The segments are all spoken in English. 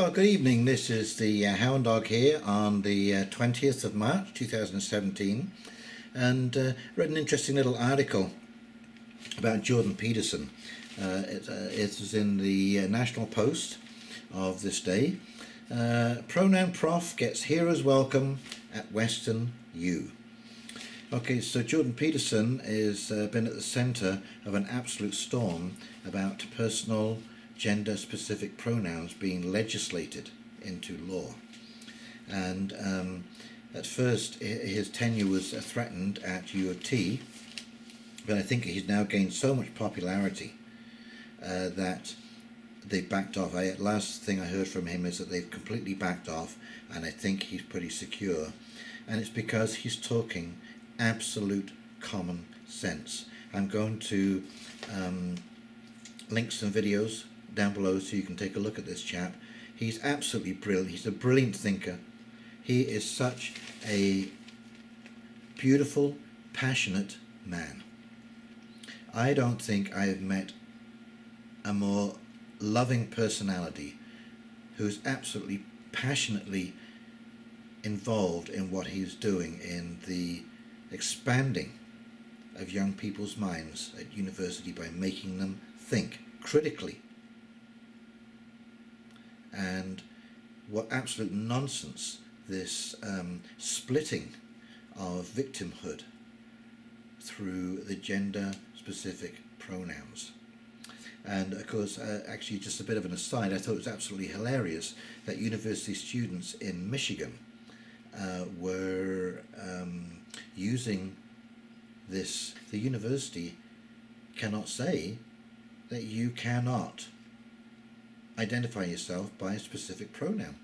Well, good evening. This is the Hound Dog here on the 20th of March 2017, and read an interesting little article about Jordan Peterson. It is in the National Post of this day. Pronoun prof gets hero's welcome at Western U. Okay, so Jordan Peterson has been at the centre of an absolute storm about personal gender-specific pronouns being legislated into law. And at first his tenure was threatened at U of T, but I think he's now gained so much popularity that they've backed off. Last thing I heard from him is that they've completely backed off, and I think he's pretty secure. And it's because he's talking absolute common sense. I'm going to link some videos down below so you can take a look at this chap. He's absolutely brilliant. He's a brilliant thinker. He is such a beautiful, passionate man. I don't think I have met a more loving personality who's absolutely passionately involved in what he's doing in the expanding of young people's minds at university by making them think critically. And what absolute nonsense this splitting of victimhood through the gender specific pronouns. And of course, actually just a bit of an aside, I thought it was absolutely hilarious that university students in Michigan were using this. The university cannot say that you cannot identify yourself by a specific pronoun.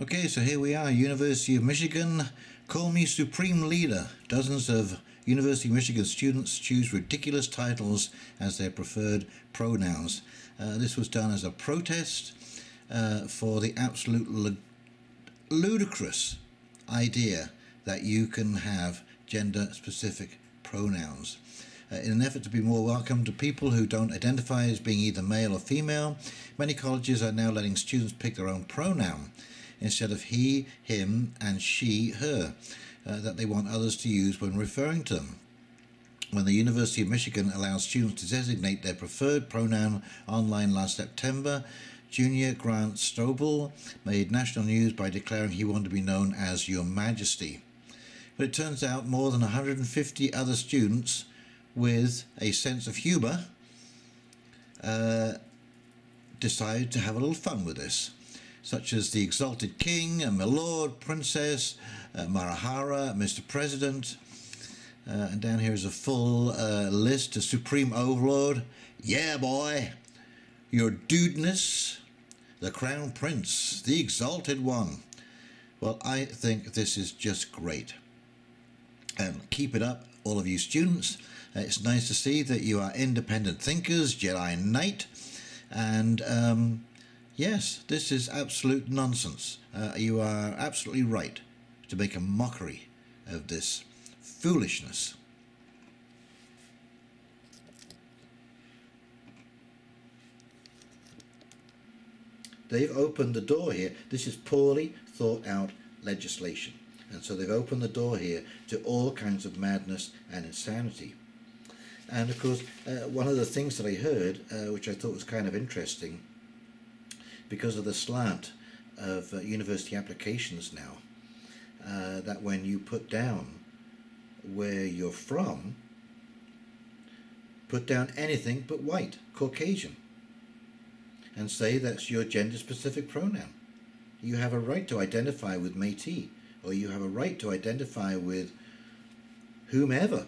Okay, so here we are, University of Michigan, call me Supreme Leader. Dozens of University of Michigan students choose ridiculous titles as their preferred pronouns. This was done as a protest for the absolute ludicrous idea that you can have gender-specific pronouns. In an effort to be more welcome to people who don't identify as being either male or female, many colleges are now letting students pick their own pronoun instead of he, him, and she, her, that they want others to use when referring to them. When the University of Michigan allowed students to designate their preferred pronoun online last September, Junior Grant Strobel made national news by declaring he wanted to be known as Your Majesty. But it turns out more than 150 other students with a sense of humour decided to have a little fun with this, such as the Exalted King, My Lord, Princess, Marahara, Mr. President, and down here is a full list of Supreme Overlord, yeah boy, Your Dudeness, the Crown Prince, the Exalted One. Well, I think this is just great. And keep it up, all of you students. It's nice to see that you are independent thinkers, Jedi Knight, and yes, this is absolute nonsense. You are absolutely right to make a mockery of this foolishness. They've opened the door here. This is poorly thought out legislation. And so they've opened the door here to all kinds of madness and insanity. And of course, one of the things that I heard, which I thought was kind of interesting, because of the slant of university applications now, that when you put down where you're from, put down anything but white, Caucasian, and say that's your gender-specific pronoun. You have a right to identify with Métis, or you have a right to identify with whomever.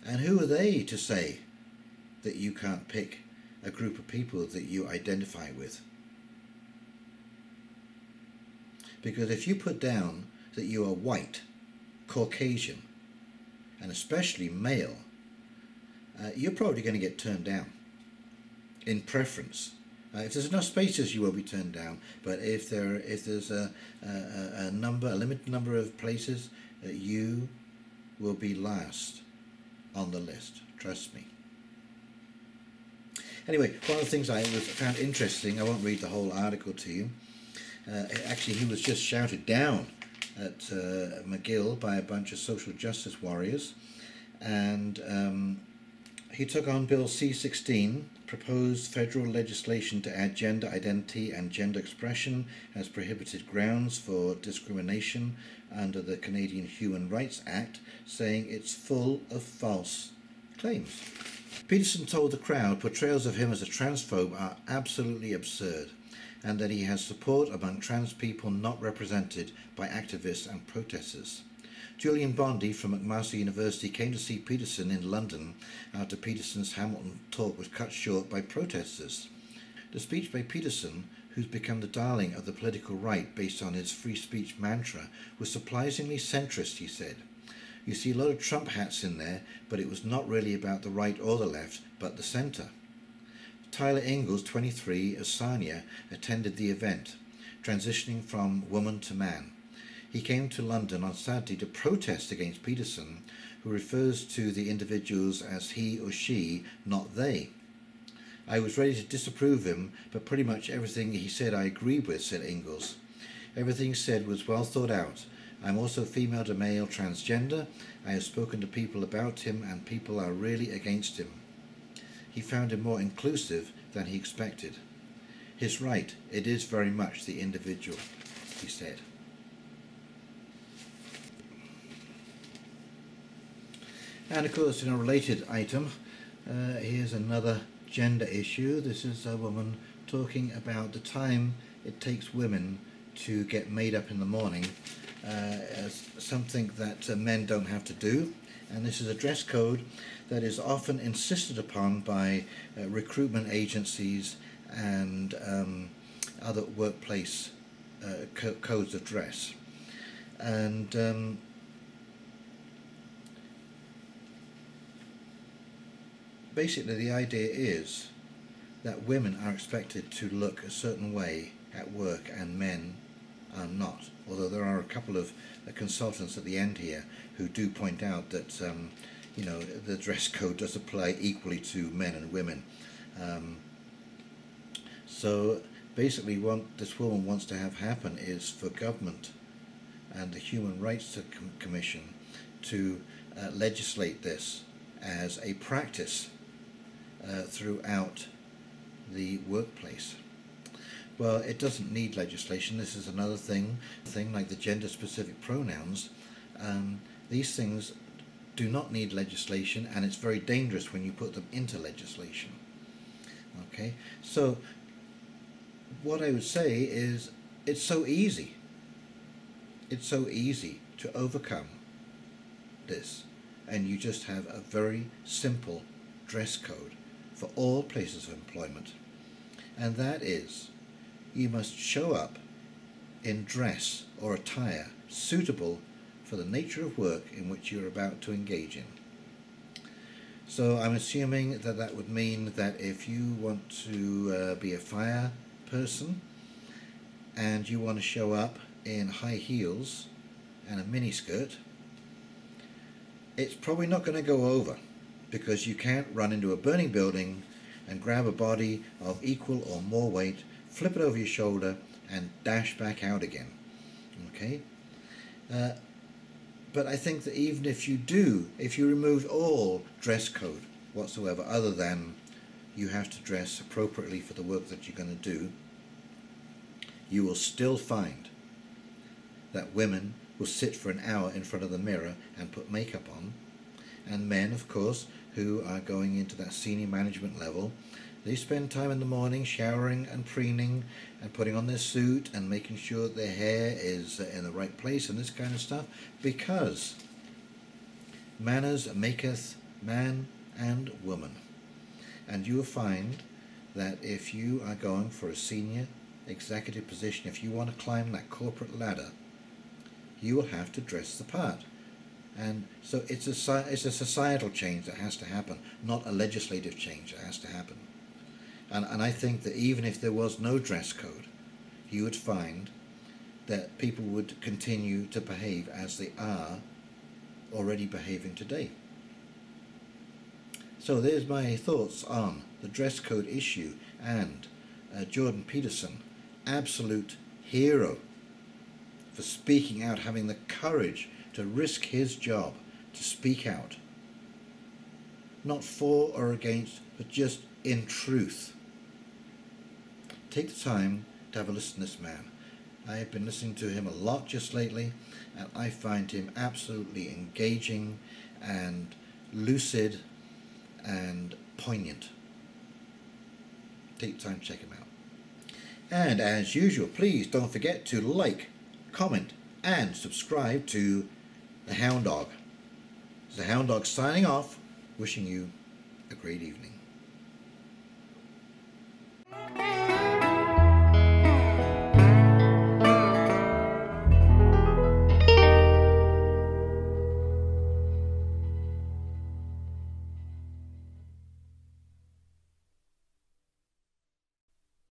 And who are they to say that you can't pick a group of people that you identify with? Because if you put down that you are white, Caucasian, and especially male, you're probably going to get turned down in preference. If there's enough spaces, you will be turned down. But if there's a limited number of places, you will be last on the list. Trust me. Anyway, one of the things I found interesting, I won't read the whole article to you. Actually, he was just shouted down at McGill by a bunch of social justice warriors, and he took on Bill C-16, proposed federal legislation to add gender identity and gender expression as prohibited grounds for discrimination under the Canadian Human Rights Act, saying it's full of false claims. Peterson told the crowd portrayals of him as a transphobe are absolutely absurd, and that he has support among trans people not represented by activists and protesters. Julian Bondi from McMaster University came to see Peterson in London after Peterson's Hamilton talk was cut short by protesters. The speech by Peterson, who's become the darling of the political right based on his free speech mantra, was surprisingly centrist, he said. You see a lot of Trump hats in there, but it was not really about the right or the left, but the centre. Tyler Ingalls, 23, of Sarnia, attended the event, transitioning from woman to man. He came to London on Saturday to protest against Peterson, who refers to the individuals as he or she, not they. I was ready to disapprove him, but pretty much everything he said I agreed with, said Ingalls. Everything he said was well thought out. I'm also female to male transgender. I have spoken to people about him, and people are really against him. He found him more inclusive than he expected. He's right, it is very much the individual, he said. And of course, in a related item, here's another gender issue. This is a woman talking about the time it takes women to get made up in the morning as something that men don't have to do. And this is a dress code that is often insisted upon by recruitment agencies and other workplace codes of dress. And basically the idea is that women are expected to look a certain way at work and men are not, although there are a couple of consultants at the end here who do point out that you know, the dress code does apply equally to men and women. So basically what this woman wants to have happen is for government and the Human Rights Commission to legislate this as a practice throughout the workplace. Well, it doesn't need legislation. This is another thing like the gender specific pronouns. These things do not need legislation, and it's very dangerous when you put them into legislation. Okay, so what I would say is it's so easy. It's so easy to overcome this, and you just have a very simple dress code for all places of employment, and that is you must show up in dress or attire suitable for the nature of work in which you're about to engage in. So I'm assuming that that would mean that if you want to be a fire person and you want to show up in high heels and a miniskirt, it's probably not going to go over, because you can't run into a burning building and grab a body of equal or more weight, flip it over your shoulder and dash back out again. Okay? But I think that even if you do, if you removed all dress code whatsoever, other than you have to dress appropriately for the work that you're going to do, you will still find that women will sit for an hour in front of the mirror and put makeup on, and men, of course, who are going into that senior management level, they spend time in the morning showering and preening and putting on their suit and making sure that their hair is in the right place and this kind of stuff, because manners maketh man and woman. And you will find that if you are going for a senior executive position, if you want to climb that corporate ladder, you will have to dress the part. And so it's a societal change that has to happen, not a legislative change that has to happen. And I think that even if there was no dress code, you would find that people would continue to behave as they are already behaving today. So there's my thoughts on the dress code issue and Jordan Peterson, absolute hero for speaking out, having the courage to risk his job to speak out. Not for or against, but just in truth. Take the time to have a listen to this man. I have been listening to him a lot just lately, and I find him absolutely engaging and lucid and poignant. Take the time to check him out. And as usual, please don't forget to like, comment and subscribe to The Hound Dog. This is The Hound Dog signing off, wishing you a great evening.